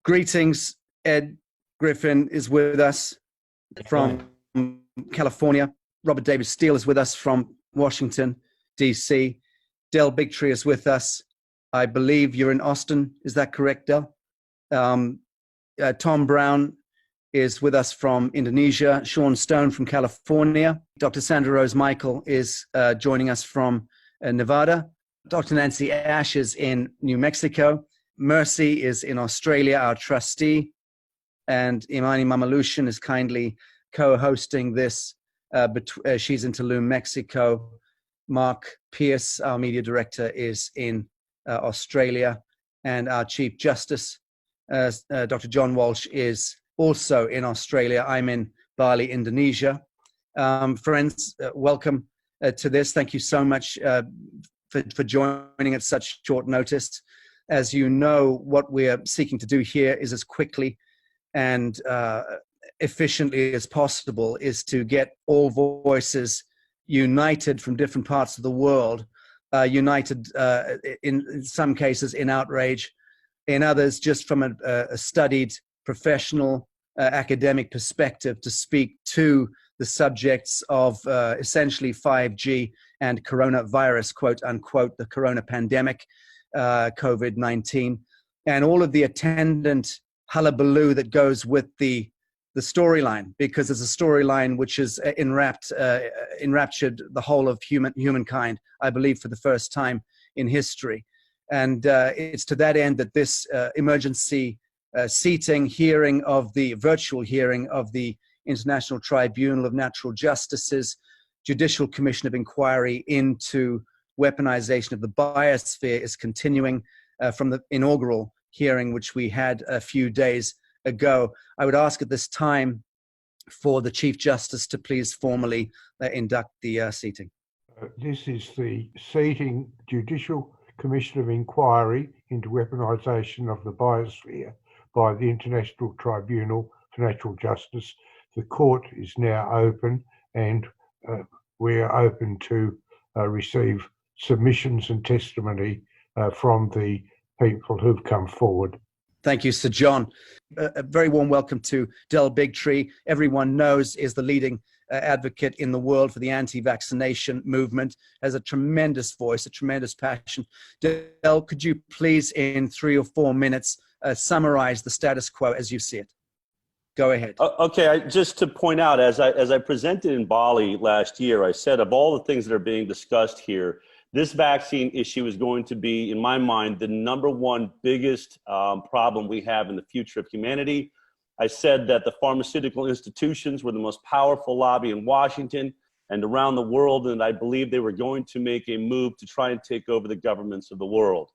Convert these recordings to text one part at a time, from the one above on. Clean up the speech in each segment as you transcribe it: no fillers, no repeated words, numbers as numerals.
Greetings. Ed Griffin is with us from California. Robert David Steele is with us from Washington, D.C. Del Bigtree is with us. I believe you're in Austin. Is that correct, Del? Tom Brown is with us from Indonesia. Sean Stone from California. Dr. Sandra Rose Michael is joining us from Nevada. Dr. Nancy Ash is in New Mexico. Mercy is in Australia, our trustee. And Imani Mamalushan is kindly co-hosting this. She's in Tulum, Mexico. Mark Pierce, our media director, is in Australia. And our Chief Justice, Dr. John Walsh, is also in Australia. I'm in Bali, Indonesia. Friends, welcome to this. Thank you so much for joining at such short notice. As you know, what we're seeking to do here is as quickly and efficiently as possible is to get all voices united from different parts of the world, united in some cases in outrage, in others just from a studied professional academic perspective to speak to the subjects of essentially 5G and coronavirus, quote unquote, the corona pandemic, COVID-19, and all of the attendant hullabaloo that goes with the storyline, because there's a storyline which has enraptured the whole of humankind, I believe, for the first time in history. And it's to that end that this emergency hearing of the virtual hearing of the International Tribunal of Natural Justice's Judicial Commission of Inquiry into weaponization of the biosphere is continuing from the inaugural hearing, which we had a few days ago. I would ask at this time for the Chief Justice to please formally induct the seating. This is the seating Judicial Commission of Inquiry into weaponization of the biosphere by the International Tribunal for Natural Justice. The court is now open, and we are open to receive submissions and testimony from the people who've come forward. Thank you, Sir John. A very warm welcome to Del Bigtree. Everyone knows is the leading advocate in the world for the anti-vaccination movement, has a tremendous voice, a tremendous passion. Del, could you please, in 3 or 4 minutes, summarize the status quo as you see it? Go ahead. Okay, just to point out, as I presented in Bali last year, I said of all the things that are being discussed here, this vaccine issue is going to be, in my mind, the #1 biggest problem we have in the future of humanity. I said that the pharmaceutical institutions were the most powerful lobby in Washington and around the world, and I believe they were going to make a move to try and take over the governments of the world.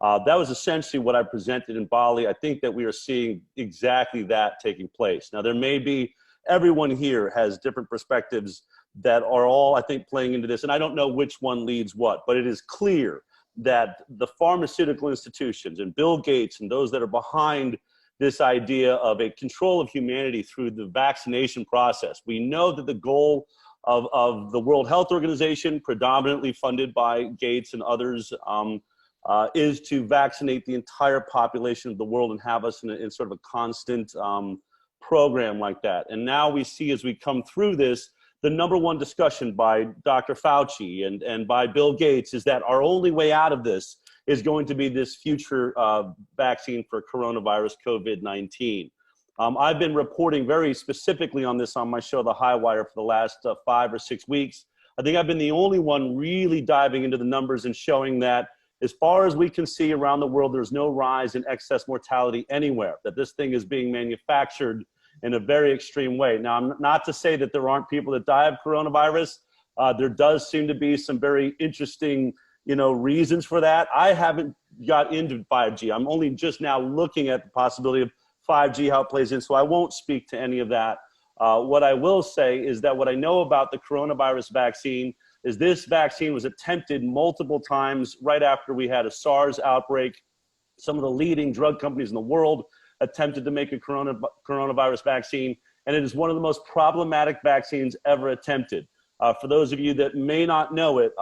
That was essentially what I presented in Bali. I think that we are seeing exactly that taking place. Now, there may be, everyone here has different perspectives that are all, I think, playing into this, and I don't know which one leads what, but it is clear that the pharmaceutical institutions and Bill Gates and those that are behind this idea of a control of humanity through the vaccination process. We know that the goal of the World Health Organization, predominantly funded by Gates and others, is to vaccinate the entire population of the world and have us in sort of a constant program like that. And now we see, as we come through this, the #1 discussion by Dr. Fauci and by Bill Gates is that our only way out of this is going to be this future vaccine for coronavirus COVID-19. I've been reporting very specifically on this on my show, The High Wire, for the last 5 or 6 weeks. I think I've been the only one really diving into the numbers and showing that as far as we can see around the world, there's no rise in excess mortality anywhere, that this thing is being manufactured in a very extreme way. Now, not to say that there aren't people that die of coronavirus. There does seem to be some very interesting, reasons for that. I haven't got into 5G. I'm only just now looking at the possibility of 5G, how it plays in, so I won't speak to any of that. What I will say is that what I know about the coronavirus vaccine is this vaccine was attempted multiple times right after we had a SARS outbreak. Some of the leading drug companies in the world attempted to make a coronavirus vaccine, and it is one of the most problematic vaccines ever attempted. For those of you that may not know it,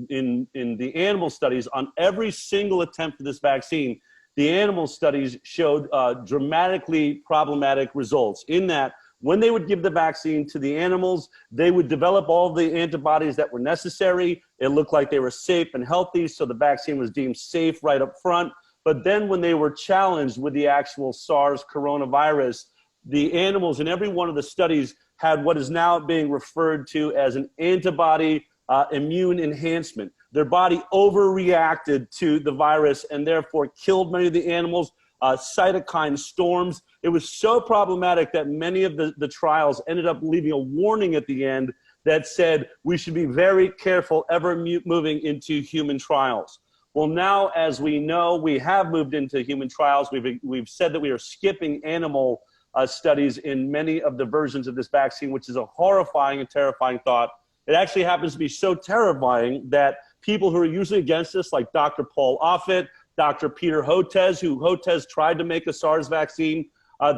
in the animal studies, on every single attempt of this vaccine, the animal studies showed dramatically problematic results in that when they would give the vaccine to the animals, they would develop all the antibodies that were necessary. It looked like they were safe and healthy, so the vaccine was deemed safe right up front. But then when they were challenged with the actual SARS coronavirus, the animals in every one of the studies had what is now being referred to as an antibody immune enhancement. Their body overreacted to the virus and therefore killed many of the animals, cytokine storms. It was so problematic that many of the trials ended up leaving a warning at the end that said we should be very careful ever moving into human trials. Well, now, as we know, we have moved into human trials. We've said that we are skipping animal studies in many of the versions of this vaccine, which is a horrifying and terrifying thought. It actually happens to be so terrifying that people who are usually against this, like Dr. Paul Offit, Dr. Peter Hotez, who Hotez tried to make a SARS vaccine,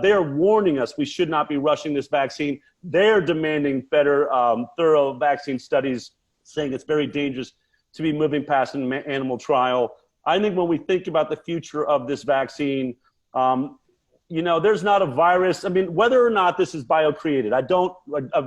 they're warning us we should not be rushing this vaccine. They're demanding better, thorough vaccine studies, saying it's very dangerous to be moving past an animal trial. I think when we think about the future of this vaccine, there's not a virus. I mean, whether or not this is bio-created, I've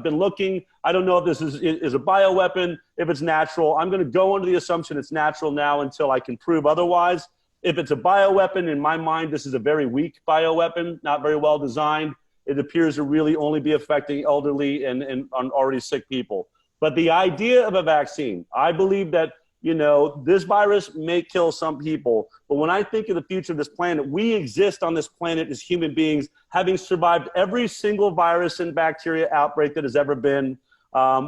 been looking. I don't know if this is a bioweapon, if it's natural. I'm going to go under the assumption it's natural now until I can prove otherwise. If it's a bioweapon, in my mind, this is a very weak bioweapon, not very well designed. It appears to really only be affecting elderly and already sick people. But the idea of a vaccine, I believe that, this virus may kill some people. But when I think of the future of this planet, we exist on this planet as human beings, having survived every single virus and bacteria outbreak that has ever been.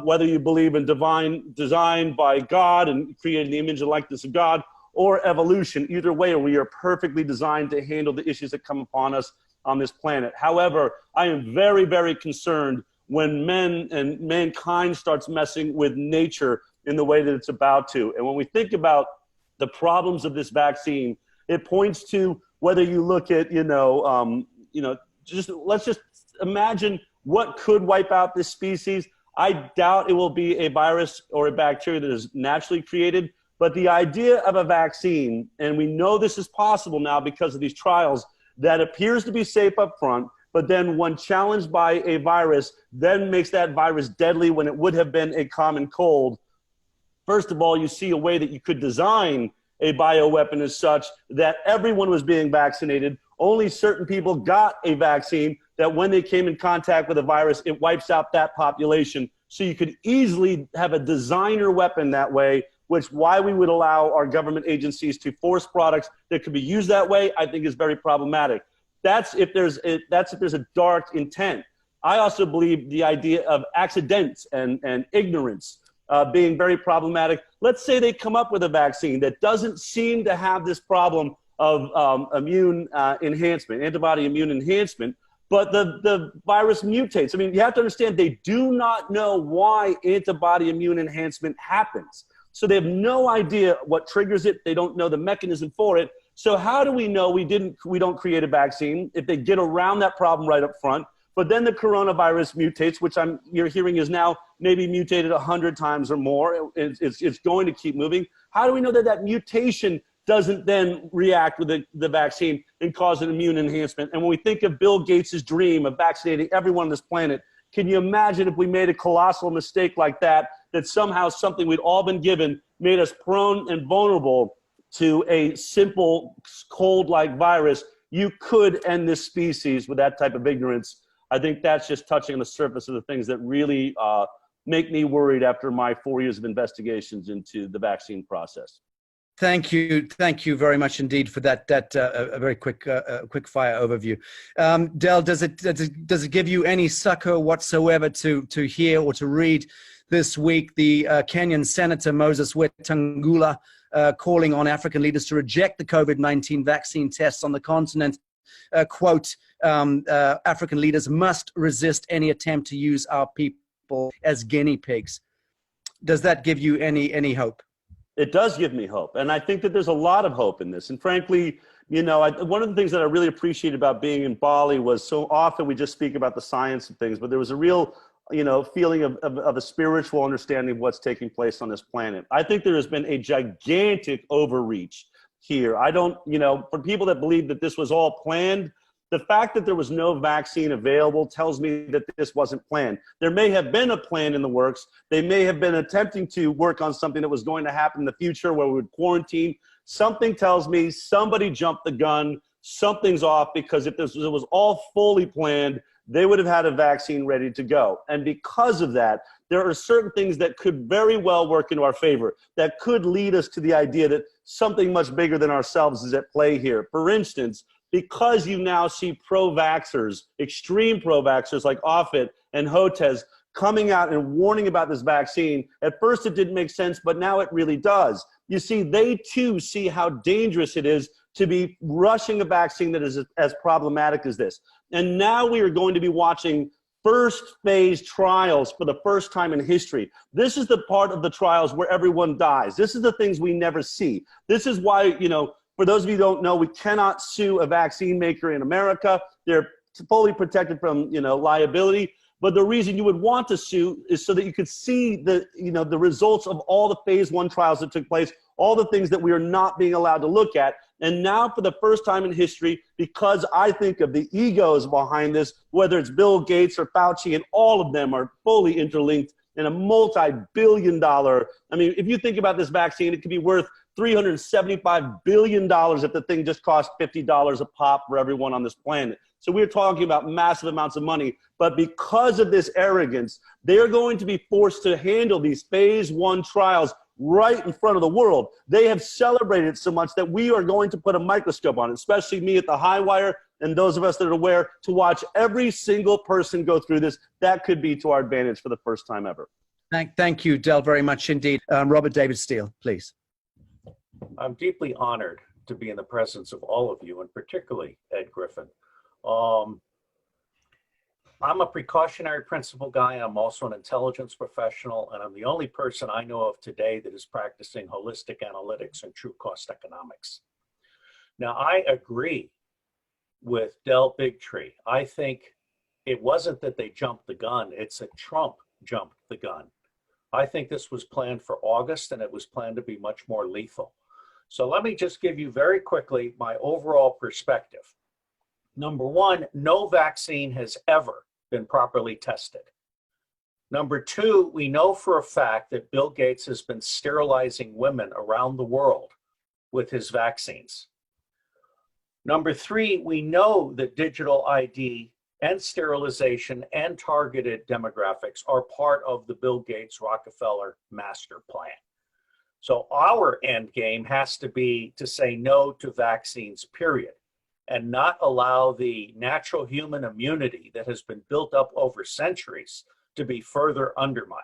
Whether you believe in divine design by God and creating the image and likeness of God, or evolution, either way, we are perfectly designed to handle the issues that come upon us on this planet. However, I am very, very concerned when men and mankind starts messing with nature in the way that it's about to. And when we think about the problems of this vaccine, it points to whether you look at, let's just imagine what could wipe out this species. I doubt it will be a virus or a bacteria that is naturally created, but the idea of a vaccine, and we know this is possible now because of these trials, that appears to be safe up front, but then when challenged by a virus, then makes that virus deadly when it would have been a common cold. First of all, you see a way that you could design a bioweapon as such that everyone was being vaccinated. Only certain people got a vaccine that when they came in contact with a virus, it wipes out that population. So you could easily have a designer weapon that way, which why we would allow our government agencies to force products that could be used that way, I think is very problematic. That's if there's a dark intent. I also believe the idea of accidents and ignorance being very problematic. Let's say they come up with a vaccine that doesn't seem to have this problem of immune enhancement, antibody immune enhancement, but the virus mutates. I mean, you have to understand they do not know why antibody immune enhancement happens. So they have no idea what triggers it. They don't know the mechanism for it. So how do we know we don't create a vaccine if they get around that problem right up front? But then the coronavirus mutates, which you're hearing is now maybe mutated 100 times or more. It's going to keep moving. How do we know that mutation doesn't then react with the vaccine and cause an immune enhancement? And when we think of Bill Gates' dream of vaccinating everyone on this planet, can you imagine if we made a colossal mistake like that somehow something we'd all been given made us prone and vulnerable to a simple cold-like virus? You could end this species with that type of ignorance. I think that's just touching on the surface of the things that really make me worried after my 4 years of investigations into the vaccine process. Thank you very much indeed for that a very quick fire overview. Del, does it give you any succor whatsoever to hear or to read this week the Kenyan Senator Moses Wetangula calling on African leaders to reject the COVID-19 vaccine tests on the continent? Quote, African leaders must resist any attempt to use our people as guinea pigs. Does that give you any hope? It does give me hope. And I think that there's a lot of hope in this. And frankly, one of the things that I really appreciate about being in Bali was so often we just speak about the science of things, but there was a real feeling of a spiritual understanding of what's taking place on this planet. I think there has been a gigantic overreach here. I don't, for people that believe that this was all planned, the fact that there was no vaccine available tells me that this wasn't planned. There may have been a plan in the works. They may have been attempting to work on something that was going to happen in the future where we would quarantine. Something tells me somebody jumped the gun. Something's off, because if this was all fully planned, they would have had a vaccine ready to go. And because of that, there are certain things that could very well work into our favor, that could lead us to the idea that something much bigger than ourselves is at play here. For instance, because you now see pro-vaxxers, extreme pro-vaxxers like Offit and Hotez coming out and warning about this vaccine. At first it didn't make sense, but now it really does. You see, they too see how dangerous it is to be rushing a vaccine that is as problematic as this. And now we are going to be watching first phase trials for the first time in history. This is the part of the trials where everyone dies. This is the things we never see. This is why, for those of you who don't know, we cannot sue a vaccine maker in America. They're fully protected from, liability. But the reason you would want to sue is so that you could see the results of all the phase 1 trials that took place, all the things that we are not being allowed to look at. And now for the first time in history, because I think of the egos behind this, whether it's Bill Gates or Fauci, and all of them are fully interlinked in a multi-billion-dollar, if you think about this vaccine, it could be worth $375 billion if the thing just cost $50 a pop for everyone on this planet. So we're talking about massive amounts of money. But because of this arrogance, they are going to be forced to handle these phase 1 trials right in front of the world. They have celebrated so much that we are going to put a microscope on it, especially me at the High Wire and those of us that are aware, to watch every single person go through this. That could be to our advantage for the first time ever. Thank you, Del, very much indeed. Robert David Steele, please. I'm deeply honored to be in the presence of all of you, and particularly Ed Griffin. I'm a precautionary principle guy. I'm also an intelligence professional, and I'm the only person I know of today that is practicing holistic analytics and true cost economics. Now, I agree with Del Bigtree. I think it wasn't that they jumped the gun, it's that Trump jumped the gun. I think this was planned for August, and it was planned to be much more lethal. So let me just give you very quickly my overall perspective. Number one, no vaccine has ever been properly tested. Number two, we know for a fact that Bill Gates has been sterilizing women around the world with his vaccines. Number three, we know that digital ID and sterilization and targeted demographics are part of the Bill Gates Rockefeller master plan. So our end game has to be to say no to vaccines, period, and not allow the natural human immunity that has been built up over centuries to be further undermined.